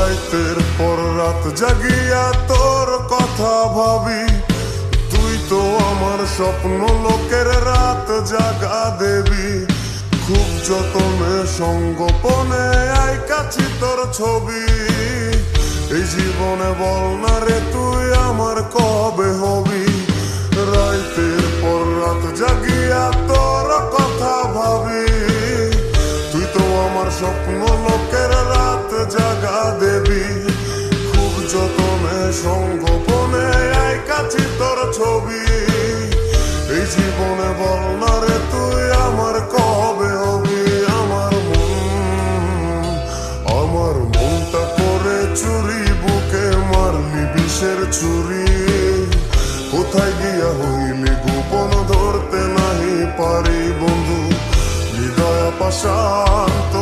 রাতের পর রাত জাগিয়া তোর কথা ভাবি, তুই তো আমার স্বপ্ন লোকের রাত জাগা দেবী। খুব যতনে সঙ্গোপনে আইকাছি তোর ছবি, এই জীবনে বল না রে তুই আমার কবে হবি। রাতের পর রাত জাগিয়া তোর কথা ভাবি, তুই তো আমার স্বপ্ন লোকের রাত জাগা দেবী। খুব যতনে সঙ্গোপনে আইকাছি তোর ছবি, এই জীবনে বল না রে তুই আমার কবে হবি। আমার মনটা করে চুরি, বুকে মারলি বিষের ছুরি। কোথায় গিয়া হইলি গোপন ধরতে নাহি পারি বন্ধু, হৃদয় পাশান্ত